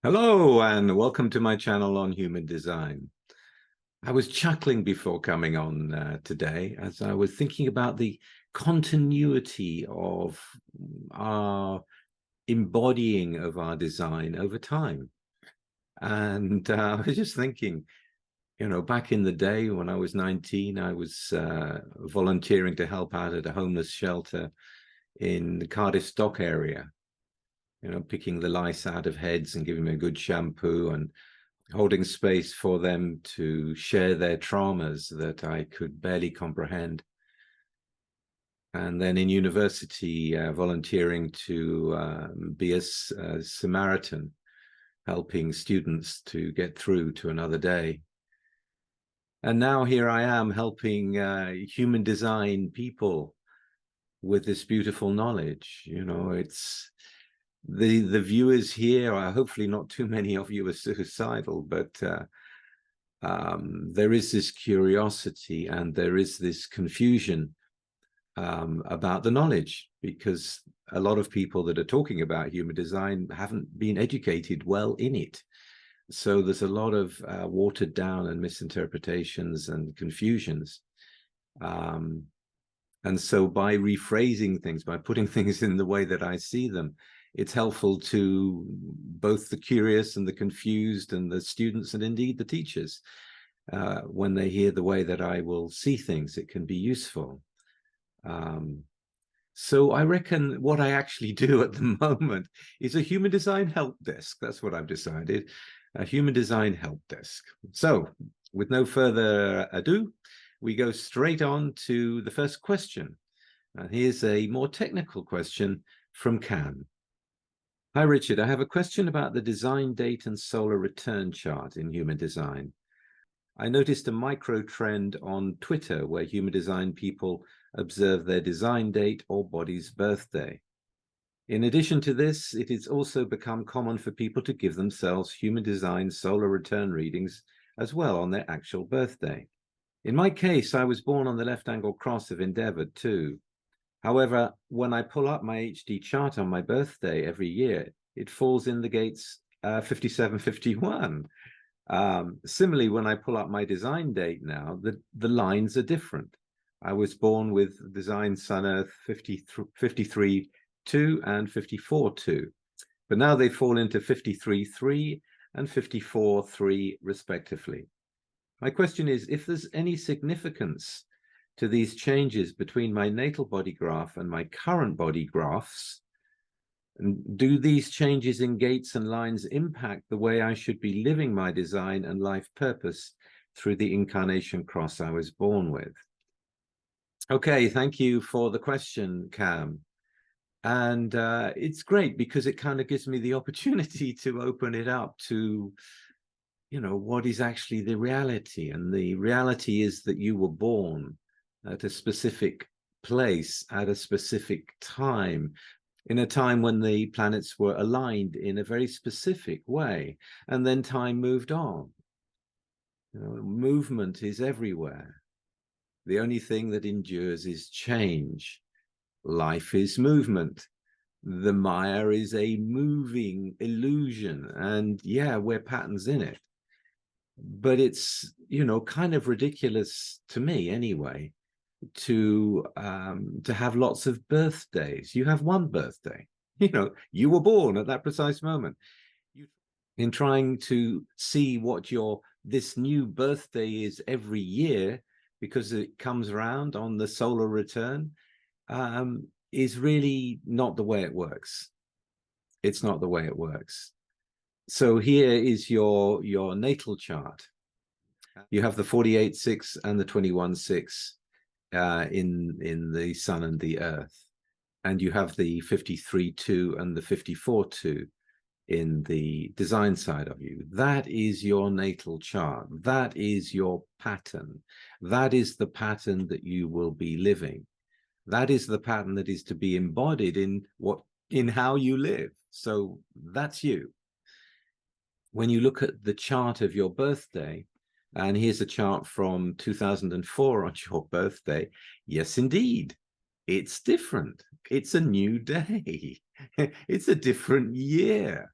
Hello and welcome to my channel on human design. I was chuckling before coming on today as I was thinking about the continuity of our embodying of our design over time. And I was just thinking, back in the day when I was 19, I was volunteering to help out at a homeless shelter in the Cardiff Dock area, picking the lice out of heads and giving them a good shampoo and holding space for them to share their traumas that I could barely comprehend. And then in university, volunteering to be a Samaritan, helping students to get through to another day. And now here I am helping human design people with this beautiful knowledge. It's the viewers here are hopefully not too many of you are suicidal, but there is this curiosity and there is this confusion about the knowledge, because a lot of people that are talking about human design haven't been educated well in it. So there's a lot of watered down and misinterpretations and confusions. And so by rephrasing things, by putting things in the way that I see them, it's helpful to both the curious and the confused and the students and indeed the teachers. When they hear the way that I will see things, it can be useful. So I reckon what I actually do at the moment is a human design help desk. That's what I've decided, a human design help desk. So with no further ado, we go straight on to the first question. And here's a more technical question from Cam. Hi, Richard. I have a question about the design date and solar return chart in human design. I noticed a micro trend on Twitter where human design people observe their design date or body's birthday. In addition to this, it has also become common for people to give themselves human design solar return readings as well on their actual birthday. In my case, I was born on the left angle cross of Endeavored too. However, when I pull up my HD chart on my birthday every year, it falls in the gates 5751. Similarly, when I pull up my design date now, the lines are different. I was born with design Sun Earth 53.2 and 54.2, but now they fall into 53.3 and 54.3 respectively. My question is, if there's any significance to these changes between my natal body graph and my current body graphs, do these changes in gates and lines impact the way I should be living my design and life purpose through the incarnation cross I was born with? Okay, thank you for the question, Cam. And it's great because it kind of gives me the opportunity to open it up to, what is actually the reality. And the reality is that you were born at a specific place at a specific time, in a time when the planets were aligned in a very specific way, and then time moved on. Movement is everywhere. The only thing that endures is change. Life is movement. The Maya is a moving illusion, and yeah, we're patterns in it. But it's, kind of ridiculous to me anyway, to have lots of birthdays. You have one birthday. You were born at that precise moment. In trying to see what this new birthday is every year, because it comes around on the solar return, is really not the way it works. It's not the way it works. So here is your natal chart. You have the 48.6 and the 21.6 in the sun and the earth, and you have the 53.2 and the 54.2 in the design side of you. That is your natal chart. That is your pattern. That is the pattern that you will be living. That is the pattern that is to be embodied in how you live. So that's you. When you look at the chart of your birthday, and here's a chart from 2004 on your birthday, yes, indeed, it's different. It's a new day. It's a different year.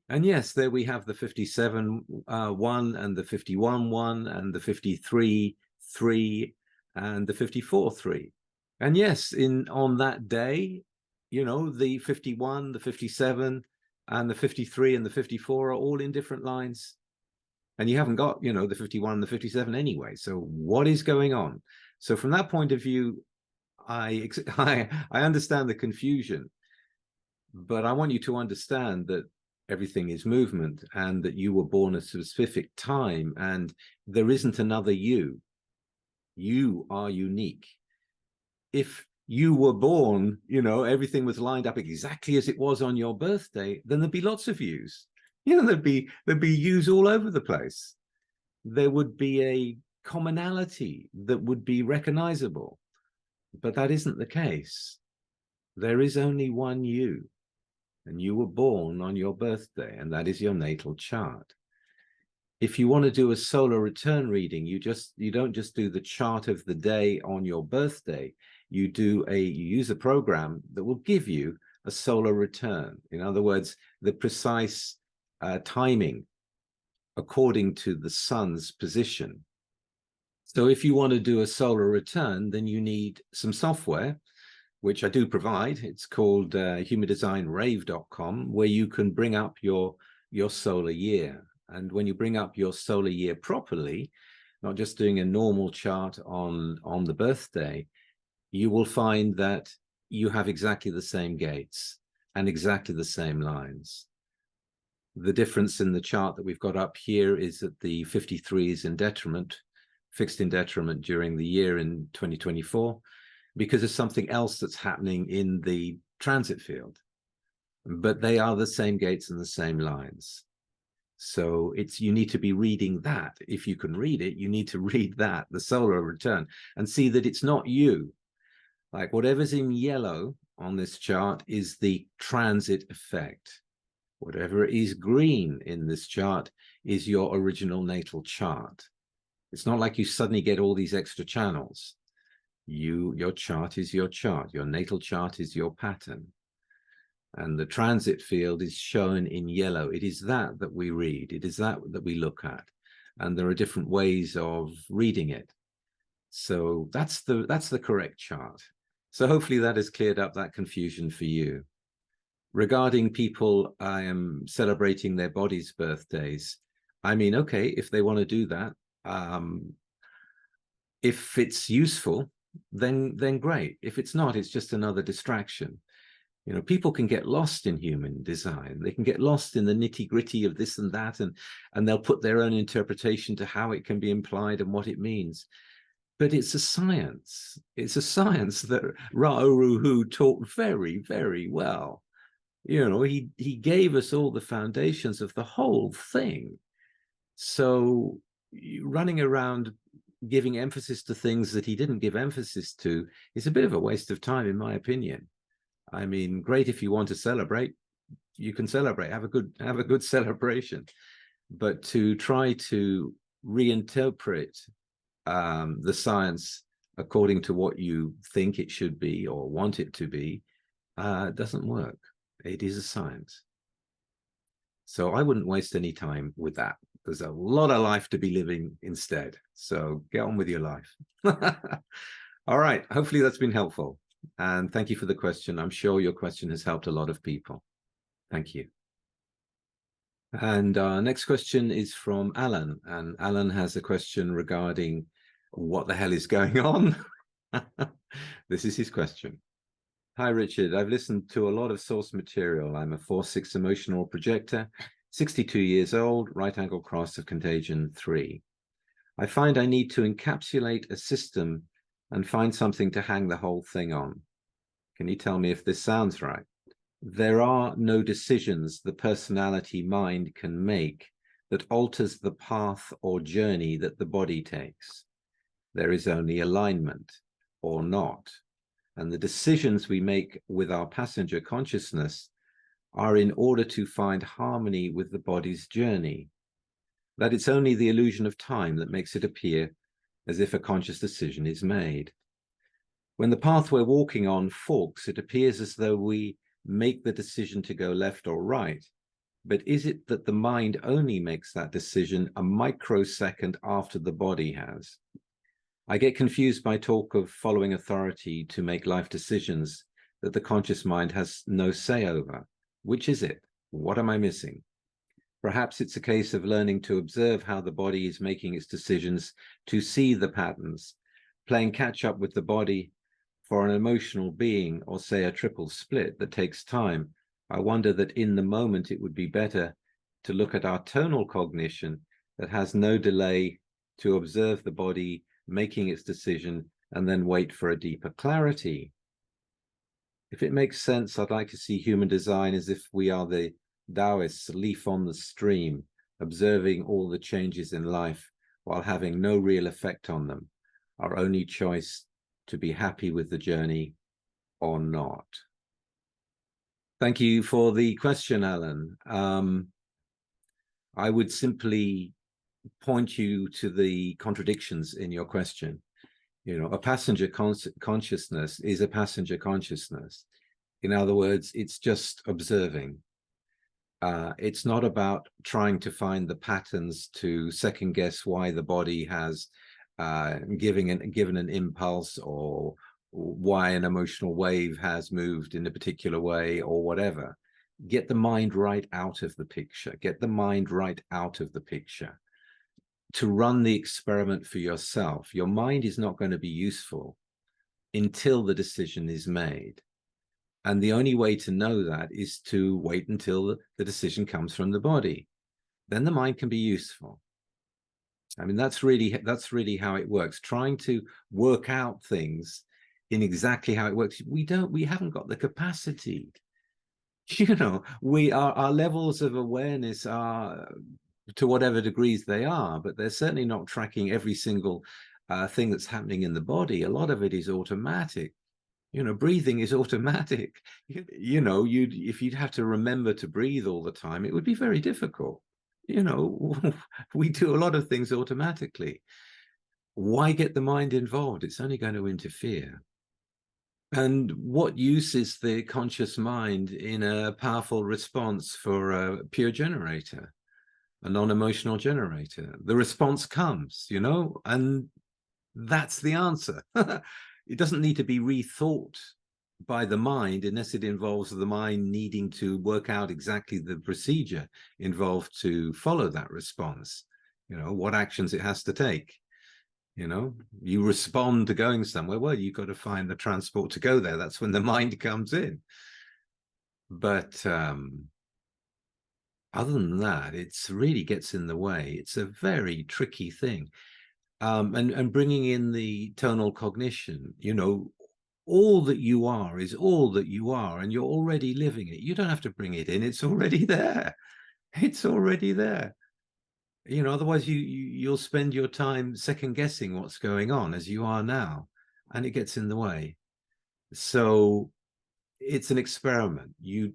And yes, there we have the 57 1 and the 51 1 and the 53 3 and the 54 3. And yes, on that day, you know, the 51, the 57, and the 53 and the 54 are all in different lines. And you haven't got, you know, the 51 and the 57 anyway. So what is going on? So from that point of view, I understand the confusion, but I want you to understand that everything is movement and that you were born at a specific time and there isn't another you. You are unique. If you were born, you know, everything was lined up exactly as it was on your birthday, then there'd be lots of yous. You know, there'd be yous all over the place. There would be a commonality that would be recognizable, but that isn't the case. There is only one you, and you were born on your birthday, and that is your natal chart. If you want to do a solar return reading, you don't just do the chart of the day on your birthday. You use a program that will give you a solar return. In other words, the precise timing according to the sun's position. So if you want to do a solar return, then you need some software, which I do provide. It's called humandesignrave.com, where you can bring up your solar year. And when you bring up your solar year properly, not just doing a normal chart on the birthday, you will find that you have exactly the same gates and exactly the same lines. The difference in the chart that we've got up here is that the 53 is in detriment, fixed in detriment during the year in 2024, because of something else that's happening in the transit field. But they are the same gates and the same lines. So you need to be reading that. If you can read it, you need to read that, the solar return, and see that it's not you. Like whatever's in yellow on this chart is the transit effect. Whatever is green in this chart is your original natal chart. It's not like you suddenly get all these extra channels. Your chart is your chart. Your natal chart is your pattern. And the transit field is shown in yellow. It is that we read. It is that we look at. And there are different ways of reading it. So that's the correct chart. So hopefully that has cleared up that confusion for you. Regarding people I am celebrating their body's birthdays, I mean, okay, if they want to do that, if it's useful, then great. If it's not, it's just another distraction. You know, people can get lost in human design. They can get lost in the nitty-gritty of this and that, and they'll put their own interpretation to how it can be implied and what it means. But it's a science. It's a science that Ra-Uru-Hu taught very, very well. You know, he gave us all the foundations of the whole thing. So running around giving emphasis to things that he didn't give emphasis to is a bit of a waste of time, in my opinion. I mean, great if you want to celebrate, you can celebrate, have a good celebration. But to try to reinterpret the science according to what you think it should be or want it to be doesn't work. It is a science. So I wouldn't waste any time with that. There's a lot of life to be living instead. So get on with your life. All right. Hopefully that's been helpful. And thank you for the question. I'm sure your question has helped a lot of people. Thank you. And our next question is from Alan. And Alan has a question regarding what the hell is going on. This is his question. Hi, Richard. I've listened to a lot of source material. I'm a 4/6 emotional projector, 62 years old, right angle cross of contagion 3. I find I need to encapsulate a system and find something to hang the whole thing on. Can you tell me if this sounds right? There are no decisions the personality mind can make that alters the path or journey that the body takes. There is only alignment or not. And the decisions we make with our passenger consciousness are in order to find harmony with the body's journey. That it's only the illusion of time that makes it appear as if a conscious decision is made. When the path we're walking on forks, it appears as though we make the decision to go left or right, but is it that the mind only makes that decision a microsecond after the body has? I get confused by talk of following authority to make life decisions that the conscious mind has no say over. Which is it? What am I missing? Perhaps it's a case of learning to observe how the body is making its decisions, to see the patterns, playing catch up with the body. For an emotional being, or say a triple split that takes time, I wonder that in the moment it would be better to look at our tonal cognition that has no delay, to observe the body making its decision and then wait for a deeper clarity. If it makes sense, I'd like to see human design as if we are the Taoists, leaf on the stream, observing all the changes in life while having no real effect on them. Our only choice to be happy with the journey or not. Thank you for the question, Alan. I would simply point you to the contradictions in your question. You know, a passenger consciousness is a passenger consciousness. In other words, it's just observing. It's not about trying to find the patterns to second guess why the body has given an impulse, or why an emotional wave has moved in a particular way, or whatever. Get the mind right out of the picture. Get the mind right out of the picture. To run the experiment for yourself, your mind is not going to be useful until the decision is made. And the only way to know that is to wait until the decision comes from the body. Then the mind can be useful. I mean, that's really how it works. Trying to work out things in exactly how it works, we haven't got the capacity. You know, our levels of awareness are, to whatever degrees they are, but they're certainly not tracking every single thing that's happening in the body. A lot of it is automatic. You know, breathing is automatic. You know, if you'd have to remember to breathe all the time, it would be very difficult. You know, we do a lot of things automatically. Why get the mind involved? It's only going to interfere. And what use is the conscious mind in a powerful response for a pure generator, a non-emotional generator? The response comes, you know, and that's the answer. It doesn't need to be rethought by the mind unless it involves the mind needing to work out exactly the procedure involved to follow that response, you know, what actions it has to take. You know, you respond to going somewhere, well, you've got to find the transport to go there. That's when the mind comes in. But other than that, it's really gets in the way. It's a very tricky thing. And bringing in the tonal cognition, you know, all that you are is all that you are, and you're already living it. You don't have to bring it in. It's already there. It's already there. You know, otherwise you'll spend your time second guessing what's going on, as you are now, and it gets in the way. So it's an experiment. You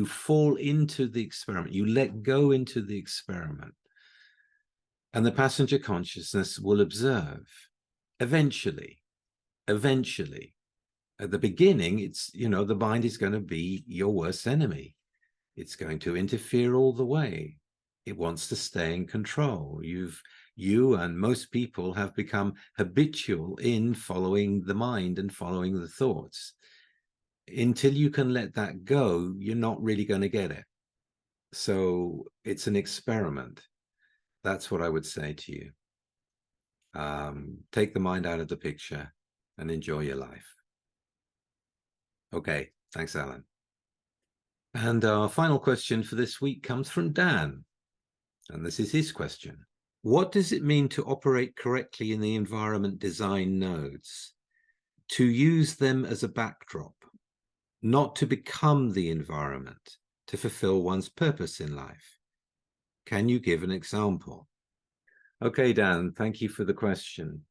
fall into the experiment. You let go into the experiment. And the passenger consciousness will observe. Eventually, at the beginning, it's, you know, the mind is going to be your worst enemy. It's going to interfere all the way. It wants to stay in control. You and most people have become habitual in following the mind and following the thoughts. Until you can let that go, you're not really going to get it. So it's an experiment. That's what I would say to you. Take the mind out of the picture and enjoy your life. Okay, thanks, Alan. And our final question for this week comes from Dan. And this is his question. What does it mean to operate correctly in the environment design nodes? To use them as a backdrop, not to become the environment, to fulfill one's purpose in life. Can you give an example? Okay, Dan, thank you for the question.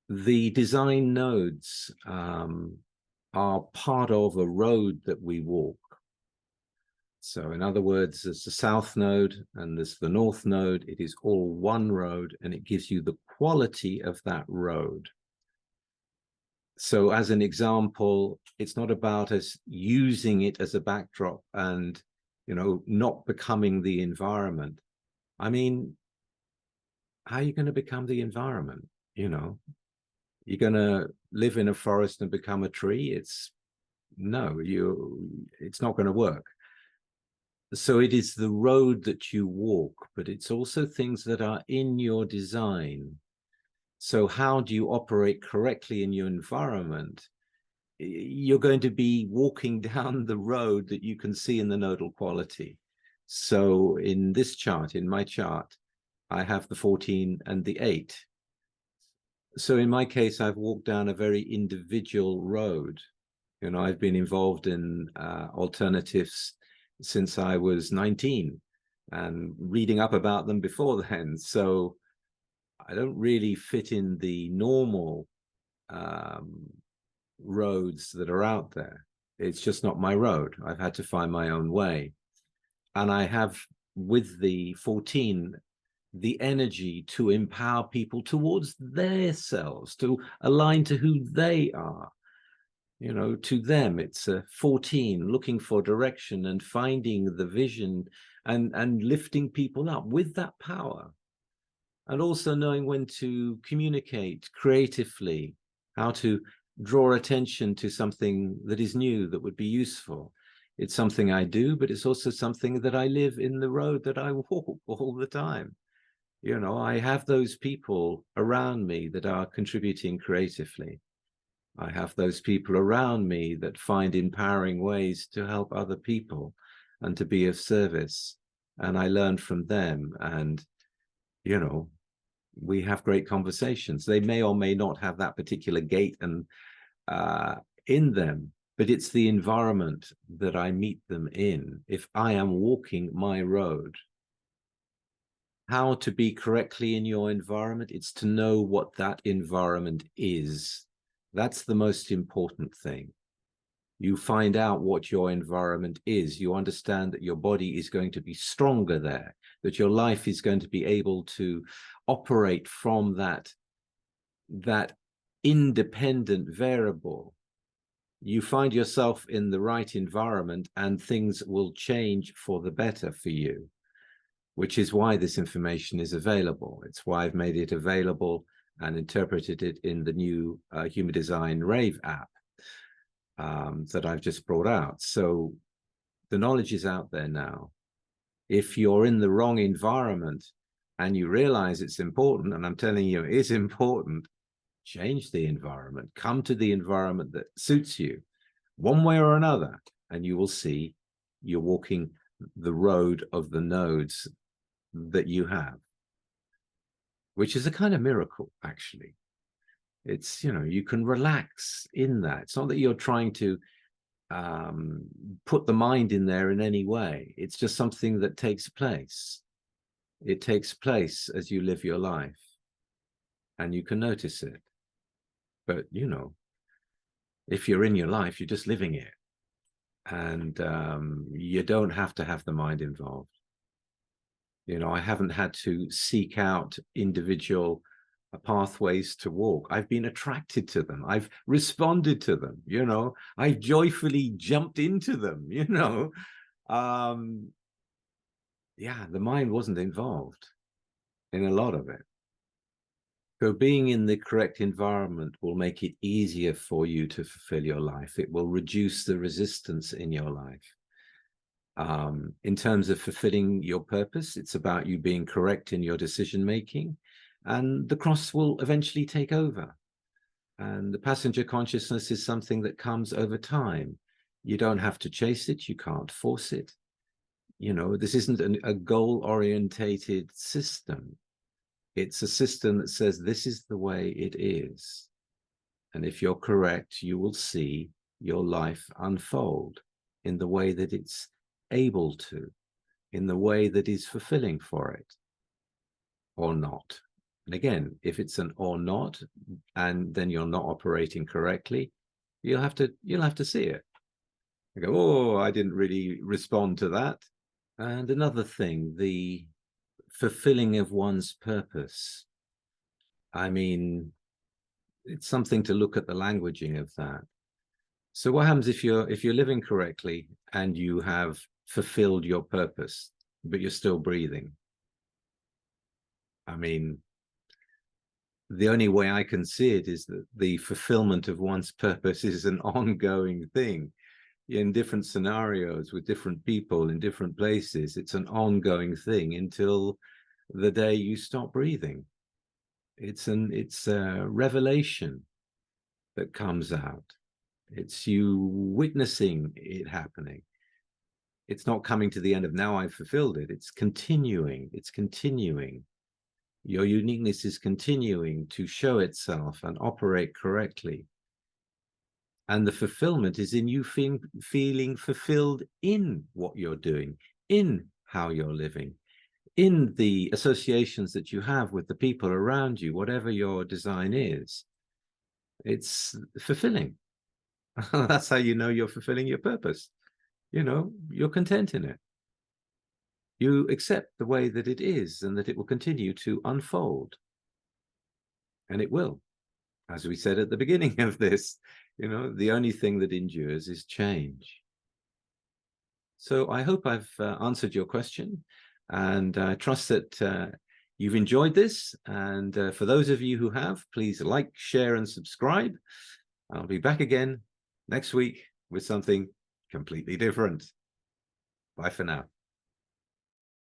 The design nodes are part of a road that we walk. So in other words, there's the south node and there's the north node. It is all one road, and it gives you the quality of that road. So as an example, it's not about us using it as a backdrop and not becoming the environment. I mean, how are you going to become the environment? You're going to live in a forest and become a tree? It's not going to work. So it is the road that you walk, but it's also things that are in your design. So how do you operate correctly in your environment? You're going to be walking down the road that you can see in the nodal quality. So in this chart, in my chart, I have the 14 and the 8. So in my case, I've walked down a very individual road. I've been involved in alternatives since I was 19 and reading up about them before then. So I don't really fit in the normal roads that are out there. It's just not my road. I've had to find my own way. And I have, with the 14, the energy to empower people towards their selves, to align to who they are. To them, it's a 14 looking for direction and finding the vision and lifting people up with that power. And also knowing when to communicate creatively, how to draw attention to something that is new, that would be useful. It's something I do, but it's also something that I live in the road that I walk all the time. I have those people around me that are contributing creatively. I have those people around me that find empowering ways to help other people and to be of service. And I learn from them. And, we have great conversations. They may or may not have that particular gate and in them, but it's the environment that I meet them in. If I am walking my road, how to be correctly in your environment, it's to know what that environment is. That's the most important thing. You find out what your environment is. You understand that your body is going to be stronger there, that your life is going to be able to operate from that independent variable. You find yourself in the right environment and things will change for the better for you, which is why this information is available. It's why I've made it available and interpreted it in the new Human Design Rave app that I've just brought out. So the knowledge is out there now. If you're in the wrong environment and you realize it's important, and I'm telling you, it's important, change the environment. Come to the environment that suits you one way or another, and you will see you're walking the road of the nodes that you have, which is a kind of miracle, actually. It's, you can relax in that. It's not that you're trying to put the mind in there in any way. It's just something that takes place. It takes place as you live your life, and you can notice it. But, if you're in your life, you're just living it. And you don't have to have the mind involved. I haven't had to seek out individual pathways to walk. I've been attracted to them. I've responded to them. I've joyfully jumped into them. Yeah, the mind wasn't involved in a lot of it. So being in the correct environment will make it easier for you to fulfill your life. It will reduce the resistance in your life. In terms of fulfilling your purpose, it's about you being correct in your decision-making, and the cross will eventually take over. And the passenger consciousness is something that comes over time. You don't have to chase it. You can't force it. This isn't a goal-orientated system. It's a system that says this is the way it is. And if you're correct, you will see your life unfold in the way that it's able to, in the way that is fulfilling for it, or not. And again, if it's an or not, and then you're not operating correctly, you'll have to see it. You go, oh, I didn't really respond to that. And another thing, the fulfilling of one's purpose. I mean, it's something to look at the languaging of that. So what happens if you're living correctly and you have fulfilled your purpose, but you're still breathing. I mean, the only way I can see it is that the fulfillment of one's purpose is an ongoing thing. In different scenarios, with different people, in different places, it's an ongoing thing until the day you stop breathing. It's a revelation that comes out. It's you witnessing it happening. It's not coming to the end of now I've fulfilled it. It's continuing. It's continuing. Your uniqueness is continuing to show itself and operate correctly. And the fulfillment is in you feeling fulfilled in what you're doing, in how you're living, in the associations that you have with the people around you, whatever your design is. It's fulfilling. That's how you know you're fulfilling your purpose. You know, you're content in it. You accept the way that it is and that it will continue to unfold. And it will. As we said at the beginning of this, you know, the only thing that endures is change. So I hope I've answered your question, and I trust that you've enjoyed this. And for those of you who have, please like, share, and subscribe. I'll be back again next week with something completely different. Bye for now.